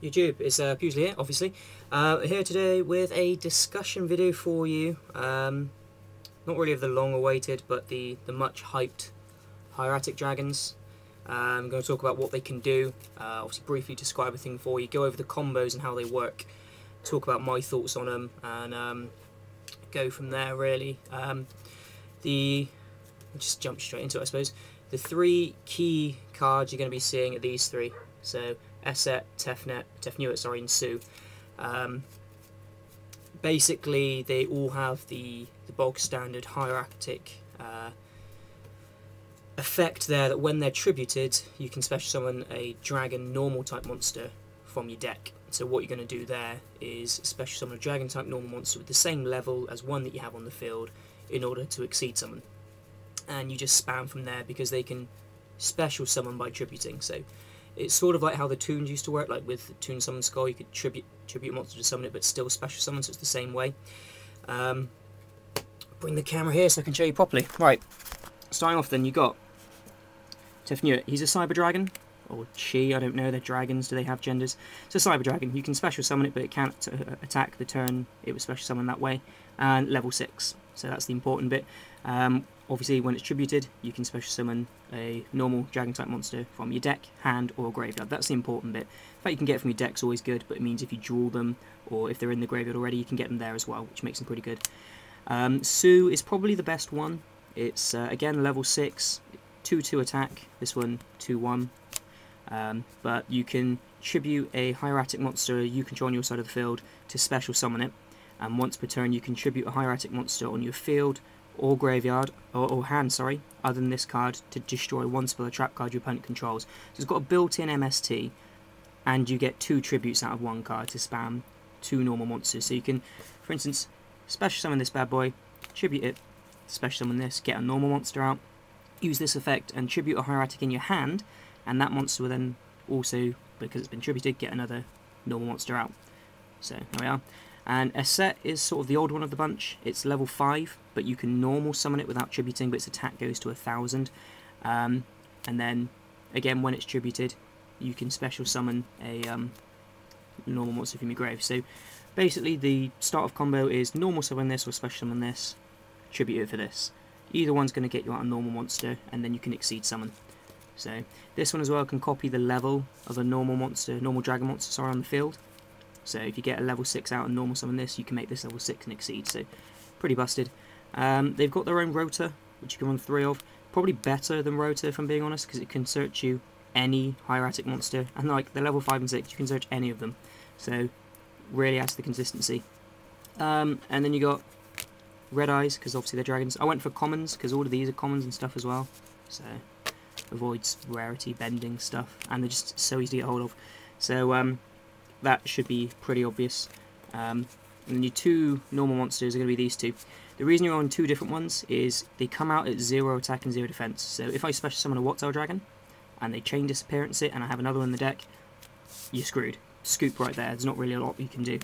YouTube, it's Pewsily here, obviously. Here today with a discussion video for you. Not really of the long-awaited, but the much-hyped Hieratic dragons. I'm going to talk about what they can do, obviously briefly describe everything for you, go over the combos and how they work, talk about my thoughts on them, and go from there, really. Just jump straight into it, I suppose. The three key cards you're going to be seeing are these three. So, Esset, Tefnuit, and Sue. Basically, they all have the bog standard hieratic effect there, that when they're tributed, you can special summon a dragon normal type monster from your deck. So what you're going to do there is special summon a dragon type normal monster with the same level as one that you have on the field in order to exceed summon. And you just spam from there because they can special summon by tributing. So it's sort of like how the toons used to work, like with the Toon Summon Skull, you could tribute a monster to summon it, but still special summon, so it's the same way. Bring the camera here so I can show you properly. Right, starting off then, you got Tefnuit. He's a Cyber Dragon, or she, I don't know, they're dragons, do they have genders? It's a Cyber Dragon. You can special summon it, but it can't attack the turn it was special summoned that way. And level 6, so that's the important bit. Obviously, when it's tributed, you can special summon a normal dragon-type monster from your deck, hand, or graveyard. That's the important bit. The fact you can get from your deck's always good, but it means if you draw them, or if they're in the graveyard already, you can get them there as well, which makes them pretty good. Sue is probably the best one. It's, again, level 6, 2-2 attack, this one 2-1. But you can tribute a hieratic monster you control on your side of the field to special summon it, and once per turn you can tribute a hieratic monster on your field or graveyard, or hand, sorry, other than this card, to destroy one spell or trap card your opponent controls. So it's got a built-in MST, and you get 2 tributes out of one card to spam 2 normal monsters. So you can, for instance, special summon this bad boy, tribute it, special summon this, get a normal monster out, use this effect and tribute a hieratic in your hand, and that monster will then also, because it's been tributed, get another normal monster out. So there we are. And Esset is sort of the old one of the bunch. It's level 5, but you can normal summon it without tributing, but its attack goes to 1000. And then, again, when it's tributed, you can special summon a normal monster from your grave. So basically, the start of combo is normal summon this or special summon this, tribute it for this. Either one's going to get you out a normal monster, and then you can exceed summon. So this one as well can copy the level of a normal monster, normal dragon monster, sorry, on the field. So if you get a level 6 out and normal summon this, you can make this level 6 and exceed. So pretty busted. They've got their own rotor, which you can run 3 of. Probably better than rotor, if I'm being honest, because it can search you any hieratic monster. And like the level 5 and 6, you can search any of them. So really adds to the consistency. And then you got Red Eyes, because obviously they're dragons. I went for commons, because all of these are commons and stuff as well. So avoids rarity, bending stuff, and they're just so easy to get hold of. So that should be pretty obvious. And then your 2 normal monsters are going to be these 2. The reason you're on 2 different ones is they come out at 0 attack and 0 defense. So if I special summon a Wattail Dragon, and they chain disappearance it, and I have another one in the deck, you're screwed. Scoop right there. There's not really a lot you can do.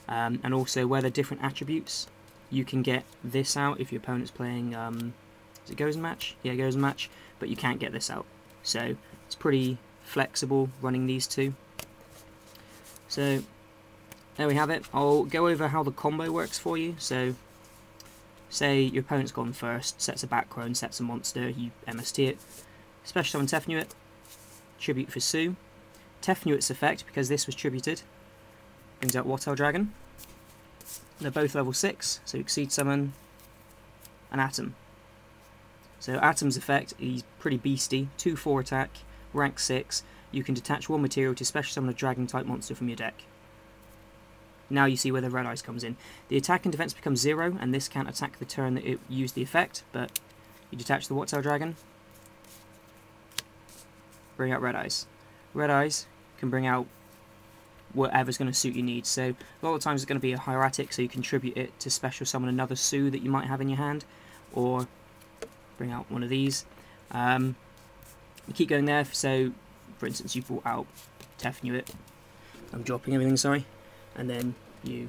And also, where they're different attributes, you can get this out if your opponent's playing, is it Goes and Match? Yeah, Goes and Match, but you can't get this out. So it's pretty flexible running these 2. So there we have it. I'll go over how the combo works for you. So say your opponent's gone first, sets a back row and sets a monster, you MST it, special summon Tefnuit, tribute for Sue. Tefnuit's effect, because this was tributed, brings out Wattail Dragon. They're both level 6, so exceed summon an Atom. So Atom's effect, he's pretty beastie, 2-4 attack, rank 6. You can detach 1 material to special summon a dragon type monster from your deck. Now you see where the Red Eyes comes in. The attack and defense becomes 0, and this can't attack the turn that it used the effect, but you detach the Wattail Dragon, bring out Red Eyes. Red Eyes can bring out whatever's going to suit your needs. So a lot of times it's going to be a hieratic, so you can tribute it to special summon another Sue that you might have in your hand, or bring out one of these. You keep going there, so for instance you brought out Tefnuit, I'm dropping everything, sorry, and then you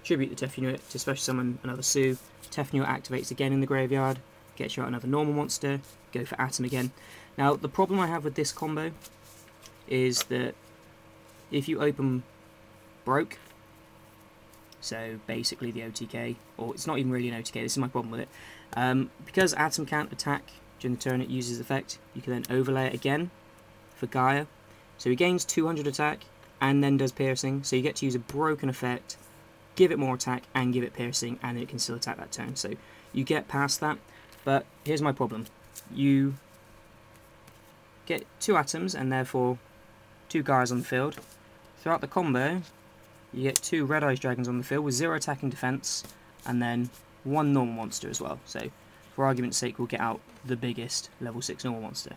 tribute the Tefnuit to special summon another Sue. Tefnuit activates again in the graveyard, gets you out another normal monster, go for Atom again. Now the problem I have with this combo is that if you open broke, so basically the OTK, or it's not even really an OTK, this is my problem with it, because Atom can't attack during the turn it uses effect, you can then overlay it again for Gaia, so he gains 200 attack and then does piercing, so you get to use a broken effect, give it more attack and give it piercing, and it can still attack that turn, so you get past that. But here's my problem, you get 2 atoms and therefore 2 Gaias on the field. Throughout the combo you get 2 Red Eyes Dragons on the field with 0 attack and defense, and then 1 normal monster as well, so for argument's sake we'll get out the biggest level 6 normal monster.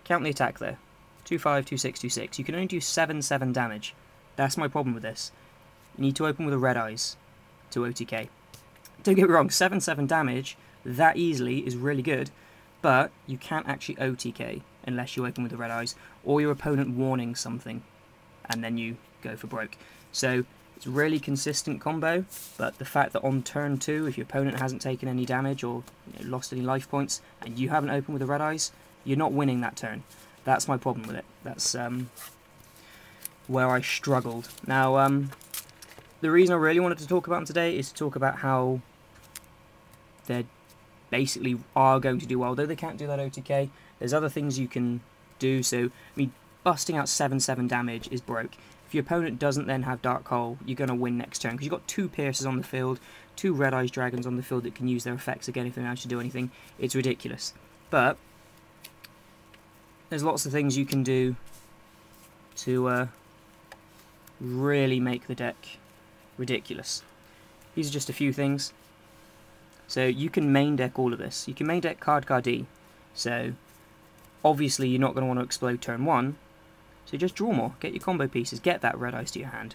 Count the attack there, 2-5, 2-6, 2-6. You can only do 7-7 damage. That's my problem with this. You need to open with a Red Eyes to OTK. Don't get me wrong, 7-7 damage that easily is really good, but you can't actually OTK unless you open with the Red Eyes, or your opponent warning something, and then you go for broke. So it's a really consistent combo, but the fact that on turn 2, if your opponent hasn't taken any damage or lost any life points, and you haven't opened with the Red Eyes, you're not winning that turn. That's my problem with it. That's where I struggled. Now, the reason I really wanted to talk about them today is to talk about how they basically are going to do well. Though they can't do that OTK, there's other things you can do. So, I mean, busting out 7-7 damage is broke. If your opponent doesn't then have Dark Hole, you're going to win next turn, because you've got 2 Pierces on the field, 2 Red Eyes Dragons on the field that can use their effects again if they manage to do anything. It's ridiculous. But there's lots of things you can do to really make the deck ridiculous. These are just a few things. So you can main deck all of this. You can main deck Card D. So obviously you're not going to want to explode turn 1. So just draw more, get your combo pieces, get that Red Eyes to your hand.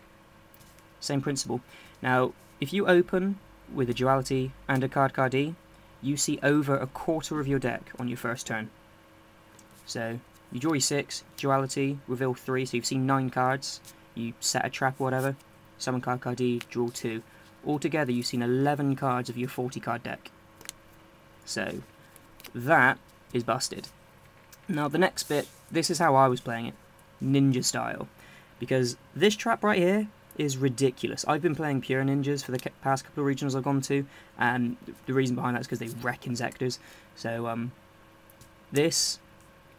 Same principle. Now, if you open with a Duality and a Card D, you see over a quarter of your deck on your first turn. So you draw your 6, Duality, reveal 3, so you've seen 9 cards. You set a trap or whatever, summon Card D, draw 2. Altogether you've seen 11 cards of your 40 card deck. So that is busted. Now the next bit, this is how I was playing it, ninja style. Because this trap right here is ridiculous. I've been playing pure ninjas for the past couple of regionals I've gone to, and the reason behind that is because they wreck Insectors. So this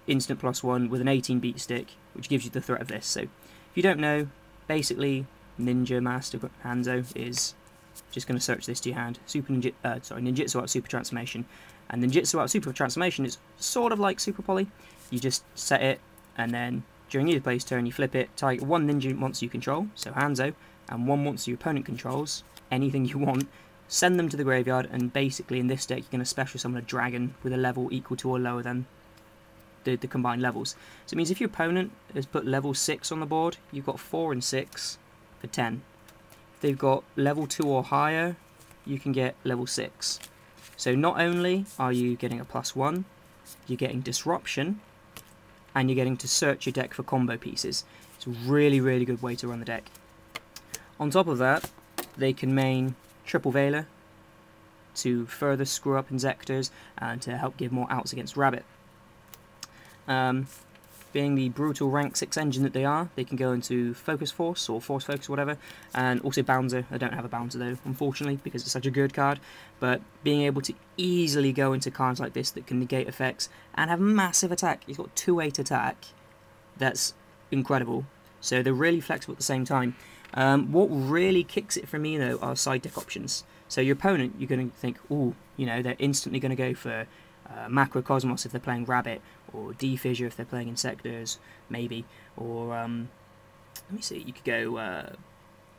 instant +1 with an 18 beat stick, which gives you the threat of this. So if you don't know, basically Ninja Master Hanzo is just going to search this to your hand. Ninjutsu Art Super Transformation. And Ninjutsu Art Super Transformation is sort of like Super Poly. You just set it, and then during either player's turn you flip it, target 1 ninja monster you control, so Hanzo, and 1 monster your opponent controls, anything you want, send them to the graveyard, and basically in this deck you're going to special summon a dragon with a level equal to or lower than the combined levels. So it means if your opponent has put level 6 on the board, you've got 4 and 6 for 10. If they've got level 2 or higher, you can get level 6. So not only are you getting a +1, you're getting disruption, and you're getting to search your deck for combo pieces. It's a really, really good way to run the deck. On top of that, they can main Triple Veiler to further screw up Insectors and to help give more outs against Rabbit. Being the brutal rank 6 engine that they are, they can go into Focus Force or Force Focus or whatever, and also Bouncer. I don't have a Bouncer though, unfortunately, because it's such a good card, but being able to easily go into cards like this that can negate effects and have massive attack. He's got 2/8 attack. That's incredible. So they're really flexible at the same time. What really kicks it for me though are side deck options. So your opponent, you're going to think, ooh, you know, they're instantly going to go for Macrocosmos if they're playing Rabbit, or D-Fissure if they're playing Insectors, maybe, or let me see, you could go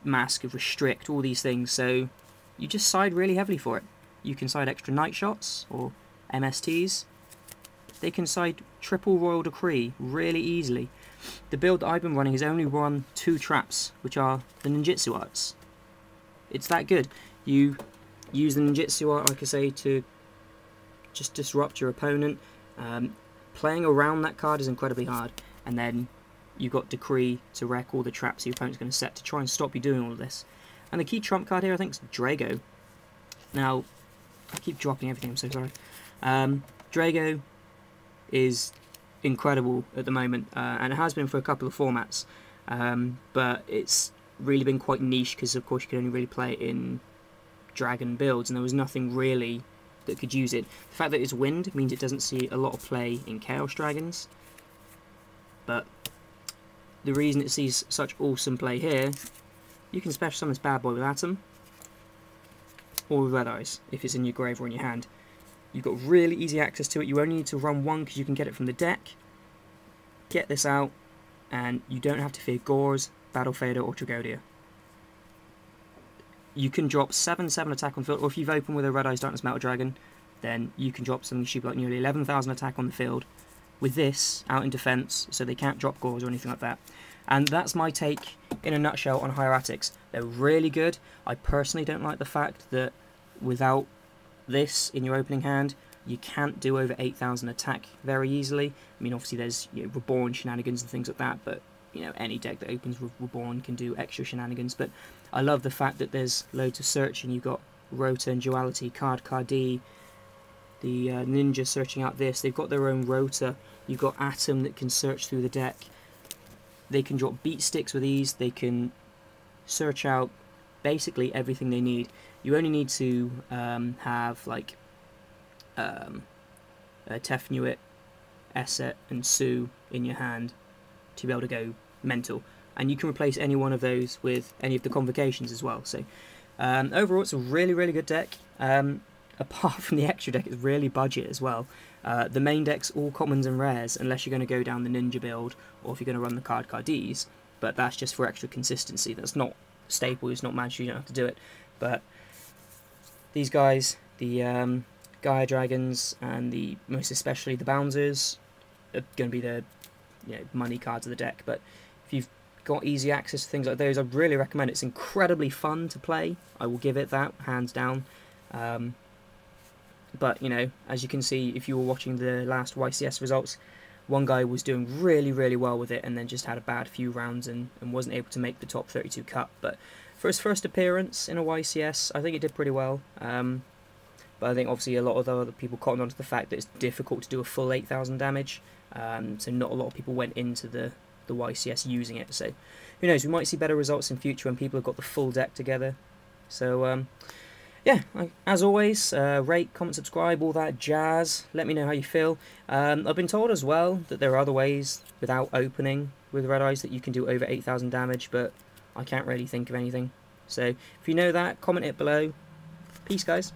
Mask of Restrict, all these things. So you just side really heavily for it. You can side extra Night Shots or MSTs. They can side triple Royal Decree really easily. The build that I've been running has only run 2 traps, which are the Ninjutsu Arts. It's that good. You use the Ninjutsu Art, like I say, to just disrupt your opponent. Playing around that card is incredibly hard, and then you've got Decree to wreck all the traps your opponent's going to set to try and stop you doing all of this. And the key trump card here, I think, is Drago. Now, I keep dropping everything, I'm so sorry. Drago is incredible at the moment, and it has been for a couple of formats, but it's really been quite niche because of course you can only really play it in dragon builds, and there was nothing really that could use it. The fact that it's wind means it doesn't see a lot of play in chaos dragons, but the reason it sees such awesome play here, you can special summon this bad boy with Atom or with Red Eyes if it's in your grave or in your hand. You've got really easy access to it. You only need to run one because you can get it from the deck. Get this out, and you don't have to fear Gores, Battle Fader, or Tragodia. You can drop 7/7 attack on the field, or if you've opened with a Red Eyes Darkness Metal Dragon, then you can drop something stupid like nearly 11,000 attack on the field with this out in defense, so they can't drop Gores or anything like that. And that's my take in a nutshell on Hieratics. They're really good. I personally don't like the fact that without this in your opening hand, you can't do over 8,000 attack very easily. I mean, obviously there's Reborn shenanigans and things like that, but any deck that opens with Reborn can do extra shenanigans. But I love the fact that there's loads of searching. You've got Rota and Duality, Cardi, the Ninja searching out this. They've got their own Rota. You've got Atom that can search through the deck. They can drop beat sticks with ease. They can search out basically everything they need. You only need to have like Tefnuit, Esset and Sue in your hand to be able to go mental, and you can replace any one of those with any of the convocations as well. So overall it's a really good deck. Apart from the extra deck, it's really budget as well. The main deck's all commons and rares unless you're going to go down the ninja build or if you're going to run the Cards, but that's just for extra consistency. That's not staple, it's not magic, you don't have to do it. But these guys, the Gaia Dragons and most especially the Bouncers, are going to be the money cards of the deck. But if you've got easy access to things like those, I'd really recommend it. It's incredibly fun to play. I will give it that, hands down. But as you can see, if you were watching the last YCS results, one guy was doing really well with it and then just had a bad few rounds and wasn't able to make the top 32 cut. But for his first appearance in a YCS, I think it did pretty well. But I think obviously a lot of the other people cottoned onto the fact that it's difficult to do a full 8,000 damage. So not a lot of people went into the YCS using it. So who knows, we might see better results in future when people have got the full deck together. So yeah, as always, rate, comment, subscribe, all that jazz. Let me know how you feel. I've been told as well that there are other ways without opening with Red Eyes that you can do over 8,000 damage, but I can't really think of anything. So if you know that, comment it below. Peace, guys.